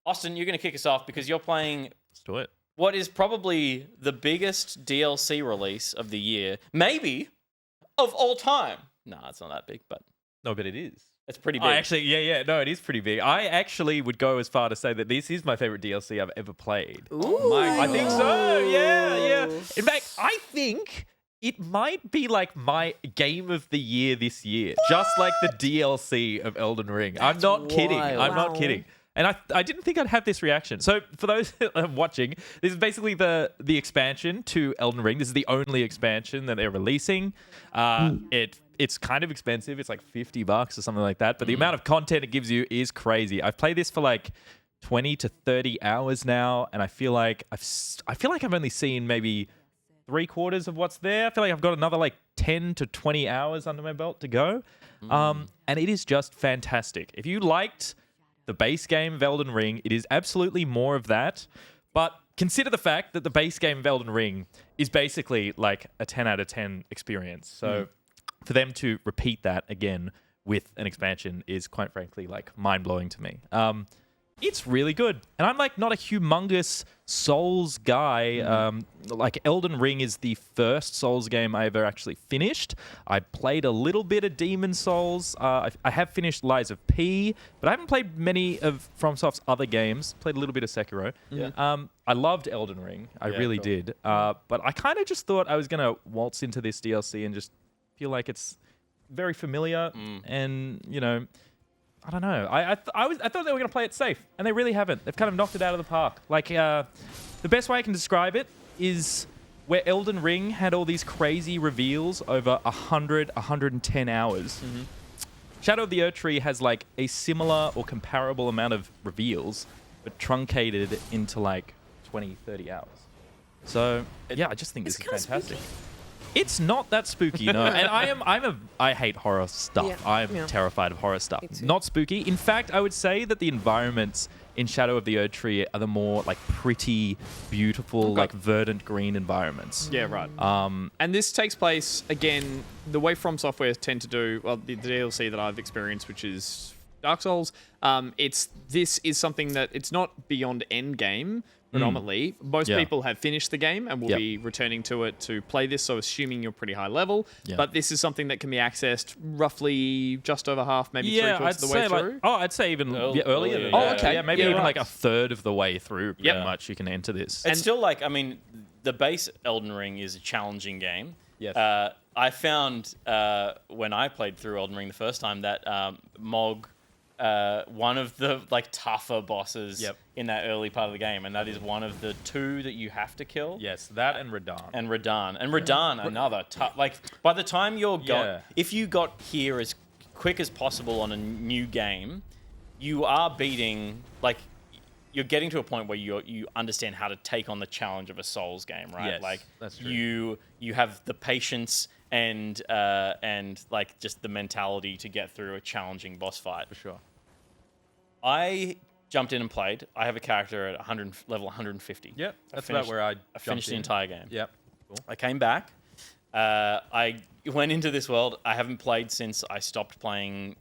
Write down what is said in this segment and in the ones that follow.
Austin, you're going to kick us off because you're playing Let's do it. what is probably the biggest DLC release of the year, maybe of all time. Nah, it's not that big, but No, but it is. it's pretty big. No, it is pretty big. I actually would go as far to say that this is my favorite DLC I've ever played. Ooh. I think so. Yeah. In fact, I think it might be like my game of the year this year, just like the DLC of Elden Ring. I'm not kidding. I'm not kidding. And I didn't think I'd have this reaction. So for those watching, this is basically the expansion to Elden Ring. This is the only expansion that they're releasing. It's kind of expensive. It's like $50 or something like that. But the amount of content it gives you is crazy. I've played this for like 20 to 30 hours now, and I feel like I've only seen maybe 3/4 of what's there. I feel like I've got another like 10 to 20 hours under my belt to go. And it is just fantastic. If you liked the base game of Elden Ring, it is absolutely more of that. But consider the fact that the base game of Elden Ring is basically like a 10 out of 10 experience. So for them to repeat that again with an expansion is quite frankly like mind-blowing to me. It's really good. And I'm like not a humongous Souls guy. Like Elden Ring is the first Souls game I ever actually finished. I played a little bit of Demon Souls. I have finished Lies of P, but I haven't played many of FromSoft's other games. Played a little bit of Sekiro. Yeah. I loved Elden Ring. I really did. But I kind of just thought I was going to waltz into this DLC and just feel like it's very familiar and, you know, I don't know. I thought they were going to play it safe, and they really haven't. They've kind of knocked it out of the park. Like, the best way I can describe it is where Elden Ring had all these crazy reveals over 110 hours. Shadow of the Erdtree has like a similar or comparable amount of reveals, but truncated into like 20, 30 hours. So, yeah, I just think this is fantastic. It's not that spooky, no. And I hate horror stuff. Yeah, I'm terrified of horror stuff. Not spooky. In fact, I would say that the environments in Shadow of the Erdtree are the more like pretty, beautiful, like verdant green environments. Yeah, right. And this takes place again the way From Software tend to do. Well, the DLC that I've experienced, which is Dark Souls. This is something that it's not beyond endgame. Predominantly, most people have finished the game and will be returning to it to play this, so assuming you're pretty high level. But this is something that can be accessed roughly just over half, maybe 3/4 of the way through. I'd say even earlier than that. Okay. Yeah, maybe even like a third of the way through, pretty much, you can enter this. It's still like, I mean, the base Elden Ring is a challenging game. Yes. I found when I played through Elden Ring the first time that Mog, one of the like tougher bosses in that early part of the game, and that is one of the 2 that you have to kill. Yes, that and Radahn. And another tough. Like by the time if you got here as quick as possible on a new game, you are beating like. You're getting to a point where you understand how to take on the challenge of a Souls game, right? Yes, like that's true. You have the patience and like just the mentality to get through a challenging boss fight. For sure. I jumped in and played. I have a character at level 150. Yep, that's about where I finished the entire game. Yep. Cool. I came back. I went into this world. I haven't played since I stopped playing,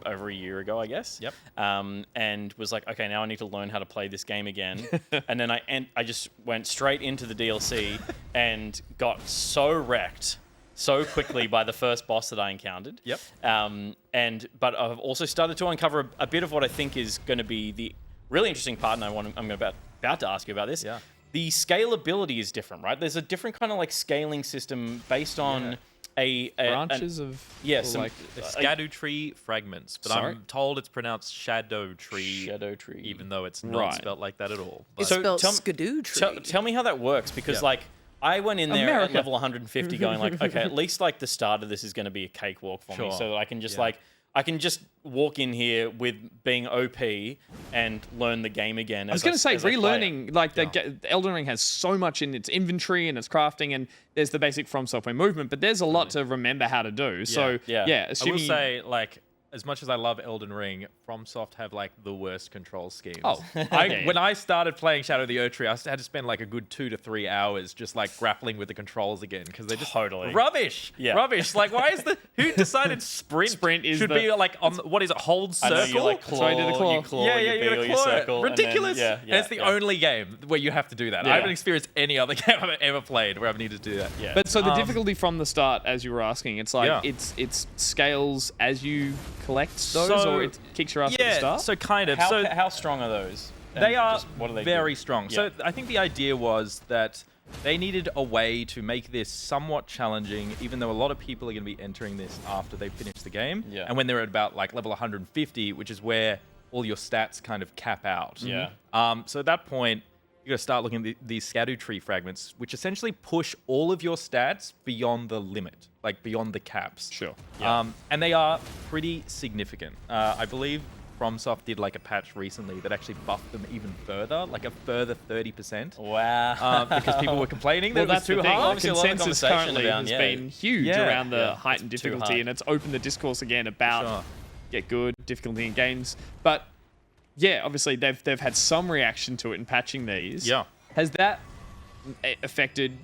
over a year ago, I guess. Yep. And was like, okay, now I need to learn how to play this game again. And then I just went straight into the DLC and got so wrecked so quickly by the first boss that I encountered. Yep. But I've also started to uncover a bit of what I think is going to be the really interesting part, and I'm about to ask you about this. Yeah. The scalability is different, right? There's a different kind of like scaling system based on branches of Skadu tree fragments, but I'm told it's pronounced Shadow Tree. Shadow Tree, even though it's not spelled like that at all. But it's spelled Skadu Tree. Tell me how that works, because like I went in there at level 150 going like, okay, at least like the start of this is going to be a cakewalk for me, so that I can just I can just walk in here with being OP and learn the game again. I was going to say, relearning, the Elden Ring has so much in its inventory and its crafting, and there's the basic From Software movement, but there's a lot to remember how to do. So, assuming... I will say, like, as much as I love Elden Ring, FromSoft have like the worst control schemes. Oh. When I started playing Shadow of the Erdtree, I had to spend like a good 2 to 3 hours just like grappling with the controls again because they're just Totally. rubbish. Yeah. Rubbish. Like, why is who decided sprint? Sprint is should be like on what is it? Hold I circle. know you like That's why I did the claw. you claw, yeah, you you beat or gotta you claw circle. it. Ridiculous. And then, it's the only game where you have to do that. Yeah. I haven't experienced any other game I've ever played where I've needed to do that. Yeah. But so the difficulty from the start, as you were asking, it's like Yeah. it's scales as you collect those, So- or it kicks your ass at the Yeah, start. so kind of. How strong are those? They And are just what do they very do? strong. Yeah. So I think the idea was that they needed a way to make this somewhat challenging, even though a lot of people are going to be entering this after they finish the game. Yeah. And when they're at about like level 150, which is where all your stats kind of cap out. Yeah. So at that point, you got to start looking at these Scadu tree fragments, which essentially push all of your stats beyond the limit, like beyond the caps. Sure. Yeah. And they are pretty significant. I believe FromSoft did like a patch recently that actually buffed them even further, like a further 30%. Wow. Because people were complaining that Well, it was that's the too thing. hard. Obviously, a lot of Consensus conversation currently about, has yeah. been huge Yeah, around the yeah. heightened It's too difficulty, hard. and it's opened the discourse again about Sure. get good difficulty in games. But yeah, obviously they've had some reaction to it in patching these. Yeah. Has that affected?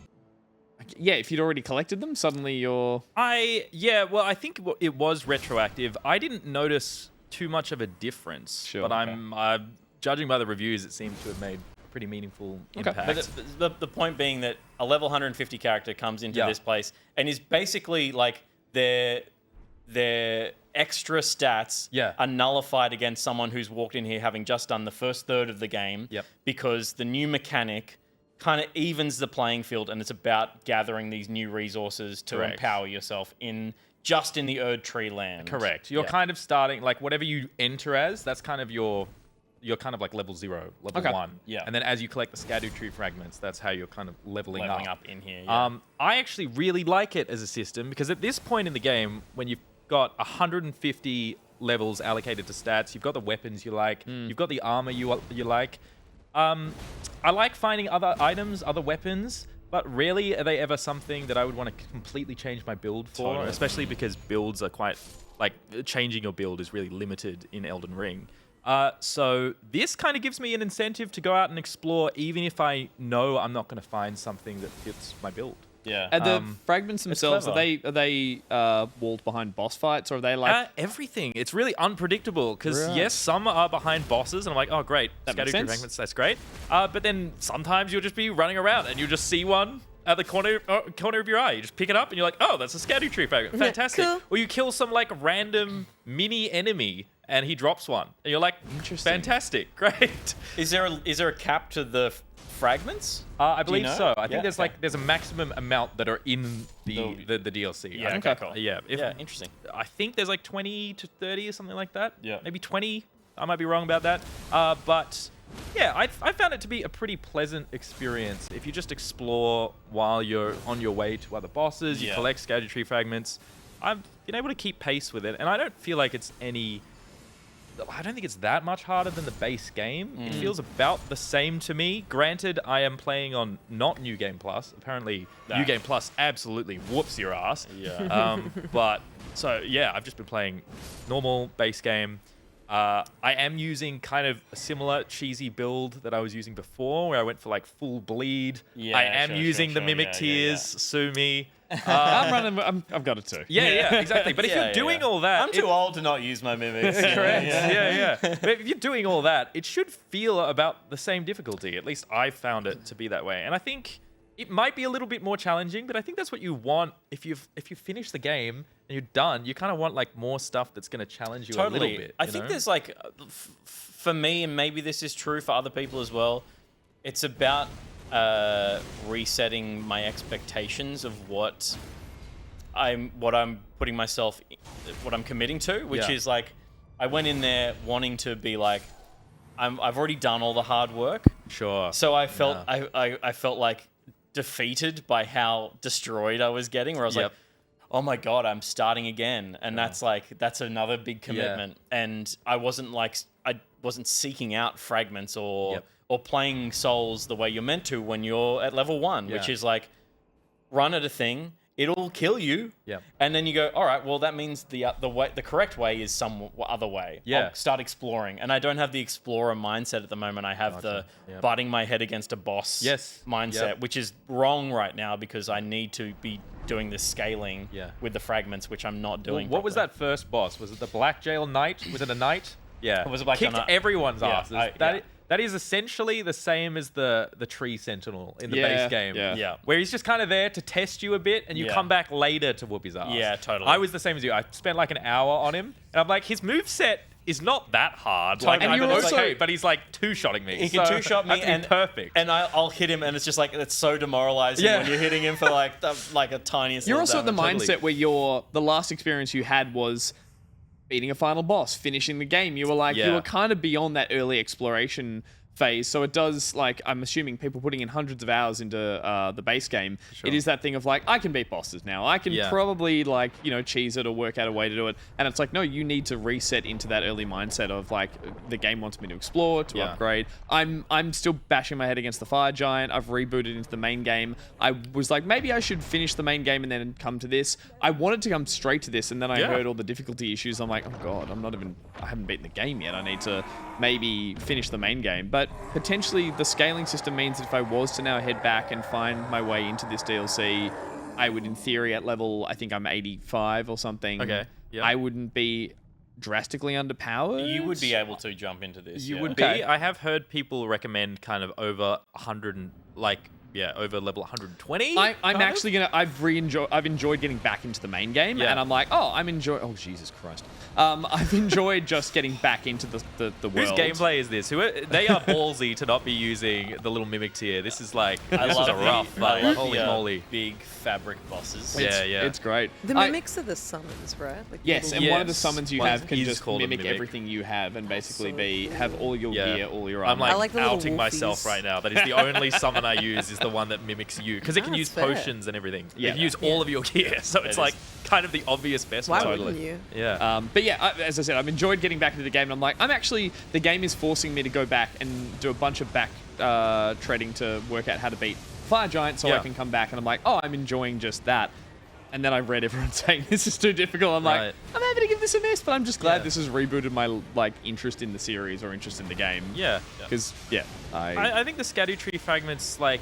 Yeah, if you'd already collected them, suddenly you're. Well, I think it was retroactive. I didn't notice too much of a difference, Sure, but okay. I'm judging by the reviews, it seems to have made a pretty meaningful Okay. impact. But the point being that a level 150 character comes into Yeah. this place and is basically like their extra stats Yeah. are nullified against someone who's walked in here having just done the first third of the game. Yep. Because the new mechanic kind of evens the playing field, and it's about gathering these new resources to Correct. empower yourself in the Erdtree land. Correct. You're Yeah. kind of starting, like, whatever you enter as, that's kind of you're kind of like level 0, level Okay. 1. Yeah. And then as you collect the Scadu tree fragments, that's how you're kind of leveling Leveling up in here. Yeah. I actually really like it as a system because at this point in the game, when you've got 150 levels allocated to stats, you've got the weapons you like, you've got the armor you like. I like finding other items, other weapons, but rarely are they ever something that I would want to completely change my build for, Totally. especially because builds are quite, like, changing your build is really limited in Elden Ring. So this kind of gives me an incentive to go out and explore, even if I know I'm not going to find something that fits my build. yeah. And the fragments themselves, are clever. they walled behind boss fights, or are they like? Everything. It's really unpredictable because Right. yes, some are behind bosses, and I'm like, oh great, That makes Scadu tree sense. fragments, that's great. But then sometimes you'll just be running around and you'll just see one at the corner of your eye. You just pick it up and you're like, oh, that's a Scadu tree fragment, fantastic. cool. Or you kill some like random mini enemy and he drops one, and you're like, Interesting. fantastic, great. Is there a cap to the fragments? I Do you believe know? so. I Yeah, think okay. there's a maximum amount that are in the DLC. Yeah, I think okay, cool. Yeah, Yeah, interesting. I think there's like 20 to 30 or something like that. Yeah. Maybe 20. I might be wrong about that. But yeah, I found it to be a pretty pleasant experience. If you just explore while you're on your way to other bosses, you Yeah. collect Scadu tree fragments. I've been able to keep pace with it, and I don't feel like I don't think it's that much harder than the base game. It feels about the same to me. Granted, I am playing on not New Game Plus. Apparently, New Game Plus absolutely whoops your ass. Yeah. But so yeah, I've just been playing normal base game. I am using kind of a similar cheesy build that I was using before, where I went for like full bleed. Yeah, I am sure, using sure, the mimic yeah, yeah, tears. Sue me. I'm running. I've got it too. Yeah, exactly. But if Yeah, you're doing yeah. all that, I'm too old to not use my mimics. Correct. Yeah. But if you're doing all that, it should feel about the same difficulty. At least I found it to be that way. And I think it might be a little bit more challenging, but I think that's what you want if you finish the game and you're done. You kind of want like more stuff that's going to challenge you a little bit. I you think know? there's like, for me, and maybe this is true for other people as well, it's about resetting my expectations of what I'm putting myself, what I'm committing to, which Yeah. is like, I went in there wanting to be like, I've already done all the hard work, Sure. so I felt Yeah. I felt like defeated by how destroyed I was getting, where I was Yep. like, oh my god, I'm starting again, and that's another big commitment. And I wasn't seeking out fragments or Yep. or playing Souls the way you're meant to when you're at level 1, which Yeah. is like run at a thing, it'll kill you. Yep. And then you go, all right, well, that means the correct way is some other way. Yeah. I'll start exploring. And I don't have the explorer mindset at the moment. I have the butting my head against a boss mindset, which is wrong right now because I need to be doing this scaling with the fragments, which I'm not doing. What was that first boss? Was it the Black Jail Knight? Was it a knight? Yeah. It was a Black Jail Kicked Knight. everyone's asses. Yeah. That is essentially the same as the tree sentinel in the base game. Yeah. Where he's just kind of there to test you a bit and you come back later to whoop his ass. Yeah, totally. I was the same as you. I spent like an hour on him and I'm like, his moveset is not that hard. Totally. Like, And I'm you're also- okay, but he's like two-shotting me. He can two-shot me and perfect. And I'll hit him, and it's just like it's so demoralizing when you're hitting him for like a tiniest. You're little also at the damage. mindset where the last experience you had was beating a final boss, finishing the game. You were like, you were kind of beyond that early exploration phase. So it does, like, I'm assuming people putting in hundreds of hours into the base game, it is that thing of like, I can beat bosses now. I can probably like, cheese it or work out a way to do it. And it's like, no, you need to reset into that early mindset of like, the game wants me to explore, to upgrade. I'm still bashing my head against the fire giant. I've rebooted into the main game. I was like, maybe I should finish the main game and then come to this. I wanted to come straight to this, and then I heard all the difficulty issues. I'm like, oh god, I haven't beaten the game yet. I need to maybe finish the main game. But potentially the scaling system means that if I was to now head back and find my way into this DLC, I would, in theory, at level, I think I'm 85 or something. Okay. Yep. I wouldn't be drastically underpowered. You would be able to jump into this. You would be. I have heard people recommend kind of over 100 and over level 120. I'm actually gonna. I've enjoyed getting back into the main game, and I'm like, oh Jesus Christ. I've enjoyed just getting back into the world. Whose gameplay is this? They are ballsy to not be using the little mimic tier. This is like I love rough. I love Holy moly. big fabric bosses. It's great. The mimics are the summons, right? Like yes, and one of the summons you have can just mimic mimic. everything you have and basically have all your gear, all your armor. I'm like the little outing myself wolfies. right now. That is the only summon I use is the one that mimics you because it can use fair. potions and everything. Yeah. It can use all of your gear, so it's like kind of the obvious best Why one. wouldn't you? Yeah. But yeah, as I said, I've enjoyed getting back into the game, and I'm like, the game is forcing me to go back and do a bunch of back treading to work out how to beat Fire Giant so I can come back, and I'm like, oh, I'm enjoying just that. And then I read everyone saying this is too difficult. I'm like, I'm happy to give this a miss, but I'm just glad this has rebooted my interest in the series or interest in the game. Yeah. Because I think the Scattertree fragments, like,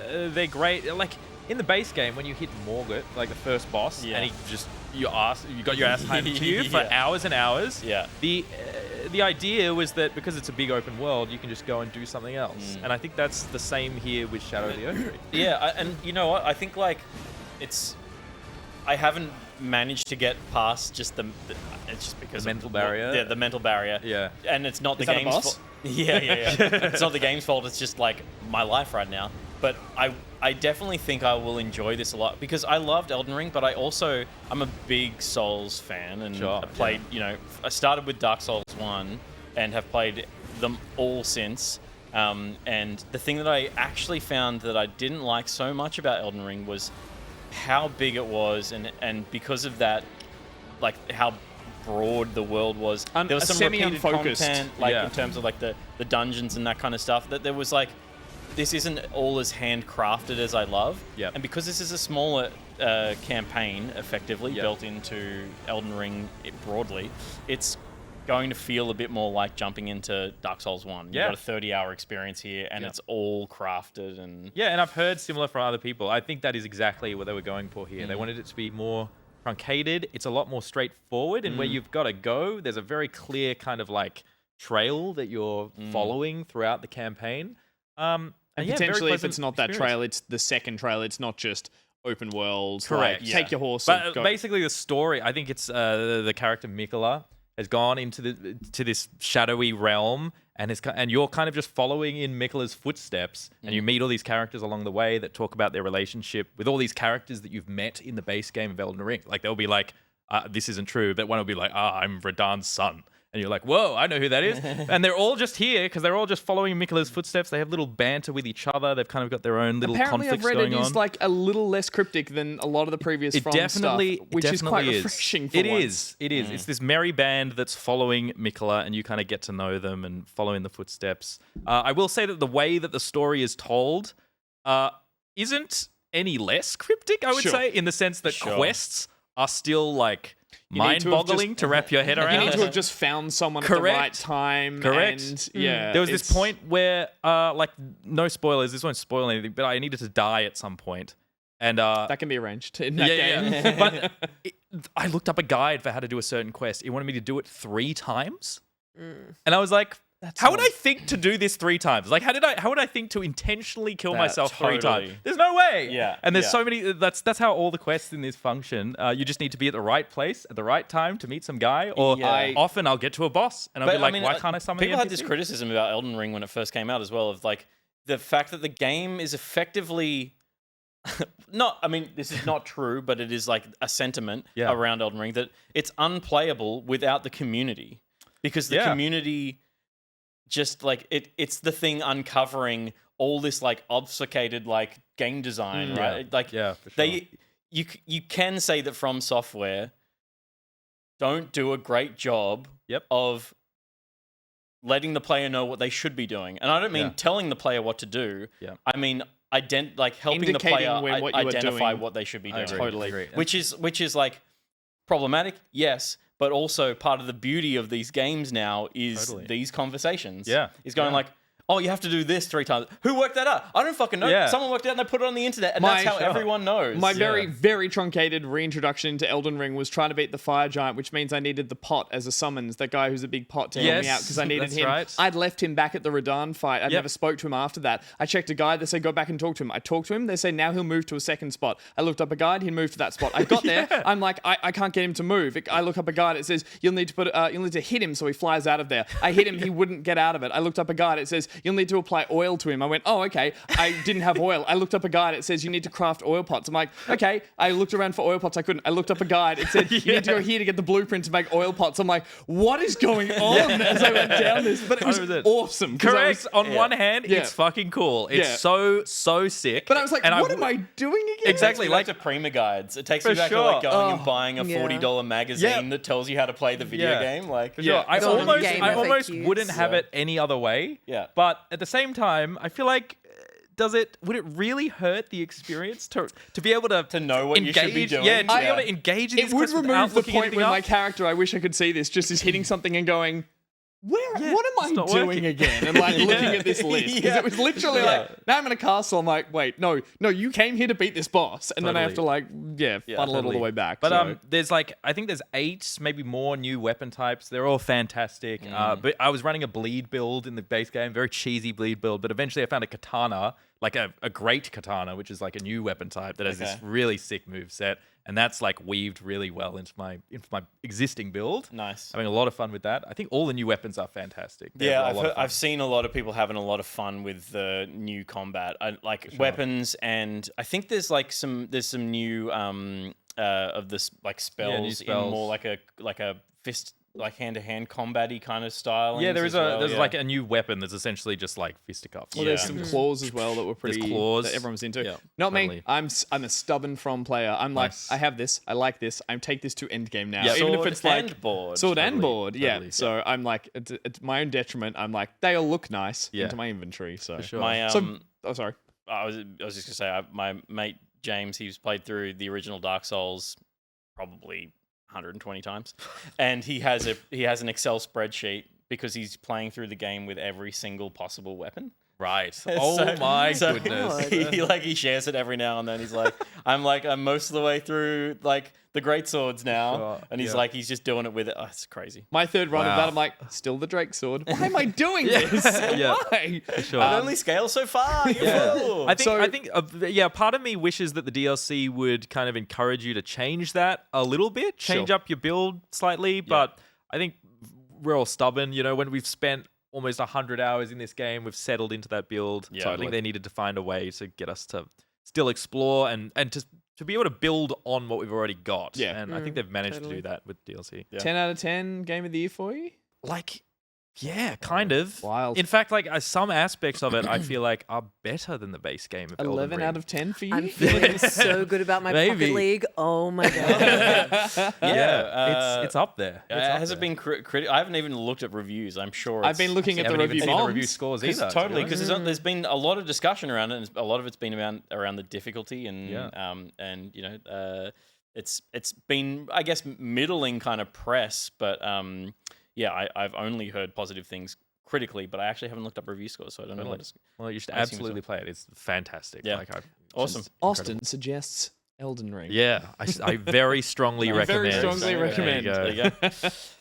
they're great. Like, in the base game, when you hit Morgott, like the first boss, and he just, you got your ass handed to you for hours and hours. Yeah. The idea was that because it's a big open world, you can just go and do something else. And I think that's the same here with Shadow of the Oak Tree. Yeah, and you know what? I think like I haven't managed to get past just it's just because The mental barrier? Yeah, the mental barrier. Yeah. And it's not the that a game's boss? fault. Yeah. It's not the game's fault. It's just like my life right now. But I definitely think I will enjoy this a lot because I loved Elden Ring, but I'm a big Souls fan and I played, I started with Dark Souls 1 and have played them all since. And the thing that I actually found that I didn't like so much about Elden Ring was how big it was, and because of that, like how broad the world was. There was some repeated content, like in terms of like the dungeons and that kind of stuff. That there was like, this isn't all as handcrafted as I love. Yep. And because this is a smaller campaign, effectively built into Elden Ring broadly, it's going to feel a bit more like jumping into Dark Souls 1. You've got a 30-hour experience here, and it's all crafted. And and I've heard similar from other people. I think that is exactly what they were going for here. They wanted it to be more truncated. It's a lot more straightforward, and where you've got to go, there's a very clear kind of like trail that you're following throughout the campaign. And potentially, if it's not that trail, it's the second trail. It's not just open world. Correct. Like, take your horse. But and go. basically, the story, I think it's the character Mikola has gone into this shadowy realm, and you're kind of just following in Mikola's footsteps, and you meet all these characters along the way that talk about their relationship with all these characters that you've met in the base game of Elden Ring. Like they'll be like, this isn't true, but one will be like, I'm Radahn's son. And you're like, whoa, I know who that is. And they're all just here because they're all just following Mikola's footsteps. They have little banter with each other. They've kind of got their own little Apparently, conflicts I've read going on. it is like a little less cryptic than a lot of the previous From stuff, which is quite refreshing for once. It is. It's this merry band that's following Mikola, and you kind of get to know them and follow in the footsteps. I will say that the way that the story is told isn't any less cryptic, I would Sure. say, in the sense that Sure. quests are still like You need to have mind-boggling just- to wrap your head You around. need to have just found someone at the Correct. right time. Correct. And, yeah. There was this it's- point where, like, no spoilers, this won't spoil anything, but I needed to die at some point. And that can be arranged in that game. but I looked up a guide for how to do a certain quest. It wanted me to do it 3 times. And I was like, how would I think to do this 3 times? Like, how would I think to intentionally kill myself 3 times? totally. There's no way. Yeah, And there's yeah. so many. That's how all the quests in this function. You just need to be at the right place at the right time to meet some guy. Or Yeah. often I'll get to a boss and I'll be like, why can't I summon people the had this NPC? criticism about Elden Ring when it first came out as well, of like the fact that the game is effectively not. I mean, this is not true, but it is like a sentiment Yeah. around Elden Ring that it's unplayable without the community, because the Yeah. community just like it's the thing uncovering all this like obfuscated like game design, right? Like Yeah, for sure. you can say that From Software don't do a great job Yep. of letting the player know what they should be doing. And I don't mean Yeah. telling the player what to do. Yeah. I mean helping the Indicating player what you are identify doing. what they should be I doing. agree, I agree. Which is like problematic, yes, but also part of the beauty of these games now is Totally. these conversations. Yeah. Is going Yeah. like, oh, you have to do this 3 times. Who worked that out? I don't fucking know. Yeah. Someone worked it out and they put it on the internet, and My- that's how everyone knows. My very, Yeah. very truncated reintroduction to Elden Ring was trying to beat the fire giant, which means I needed the pot as a summons, that guy who's a big pot to help me Yes, out because I needed that's him. right. I'd left him back at the Radahn fight. I Yep. never spoke to him after that. I checked a guide. They say go back and talk to him. I talked to him. They say now he'll move to a second spot. I looked up a guide. He'd moved to that spot. I got there. I'm like, I can't get him to move. I look up a guide. It says you'll need to hit him so he flies out of there. I hit him. He wouldn't get out of it. I looked up a guide. It says you'll need to apply oil to him. I went, oh, okay. I didn't have oil. I looked up a guide. It says you need to craft oil pots. I'm like, okay. I looked around for oil pots. I couldn't. I looked up a guide. It said you need to go here to get the blueprint to make oil pots. I'm like, what is going on as I went down this? But it was 100%. awesome. 'cause I Correct. was- On one hand, Yeah. it's fucking cool. It's Yeah. so sick. But I was like, And what am I doing again? Exactly. Like to Prima guides. It takes For me back to sure. like going and buying a Yeah. $40 magazine Yeah. that tells you how to play the video Yeah. game. Like, Yeah, I It's all almost, game I almost FAQs. wouldn't have Yeah. it any other way. Yeah. But at the same time, I feel like, would it really hurt the experience to be able to know what you engage, should be doing? Yeah, to be Yeah. able to engage in It these would quests without remove the looking point anything where my up. character, I wish I could see this, just is hitting something and going, what it's am I not doing working. again? And like looking at this list. Because Yeah. it was literally like, now I'm in a castle. I'm like, wait, no, you came here to beat this boss. And then I have to Totally. funnel it all the way back. But so. there's I think there's 8, maybe more new weapon types. They're all fantastic. But I was running a bleed build in the base game, very cheesy bleed build. But eventually I found a katana, like a great katana, which is like a new weapon type that has this Okay. really sick move set, and that's like weaved really well into my existing build. Nice. Having a lot of fun with that. I think all the new weapons are fantastic. They're Yeah, a lot of fun. I've seen a lot of people having a lot of fun with the new combat, weapons, and I think there's some new of this like spells, in spells. more like a fist, like hand-to-hand combat-y kind of style. Yeah, there's like a new weapon that's essentially just like fisticuffs. Well, there's Yeah. some claws as well that were pretty. claws. that everyone was into. Yeah, Not me. totally. I'm a stubborn From player. I'm Nice. like, I have this. I like this. I take this to endgame now. Yeah. Even if Sword it's like and board. sword and Totally, board. Yeah. totally. So I'm like, it's my own detriment. I'm like, they all look nice Yeah. into my inventory. So sure. My So, oh, sorry. I was just gonna say my mate James, he's played through the original Dark Souls probably 120 times, and he has an Excel spreadsheet because he's playing through the game with every single possible weapon. Right. Oh my so goodness. he shares it every now and then. He's like, I'm most of the way through like the great swords now, Sure, and he's yeah. like he's just doing it with it. Oh, it's crazy. My third run of Wow. that, I'm like, still the Drake sword. Why am I doing this? Yeah. Why? Sure. It only scales so far. You fool. I think, So- part of me wishes that the DLC would kind of encourage you to change that a little bit, change Sure. up your build slightly. But I think we're all stubborn. You know, when we've spent almost 100 hours in this game, we've settled into that build. Yeah, So I totally. think they needed to find a way to get us to still explore and to be able to build on what we've already got. Yeah. And I think they've managed to totally. do that with DLC. Yeah. 10 out of 10 game of the year for you? Like, Yeah, kind of. Wild. In fact, like some aspects of it, I feel like are better than the base game of Elden 11 Ring. out of 10 for you? I'm feeling so good about my Maybe. Pocket League. Oh my god. It's up there. Has it been I haven't even looked at reviews. I'm sure I've been looking at the haven't even review seen the bombs. review scores either. Totally, because there's been a lot of discussion around it, and a lot of it's been around the difficulty and it's been, I guess, middling kind of press, but I've only heard positive things critically, but I actually haven't looked up review scores, so I don't know what Well, you should absolutely play it. It's fantastic. Yeah. Awesome. Austin suggests Elden Ring. Yeah, I very strongly recommend. Very strongly recommend. There you go.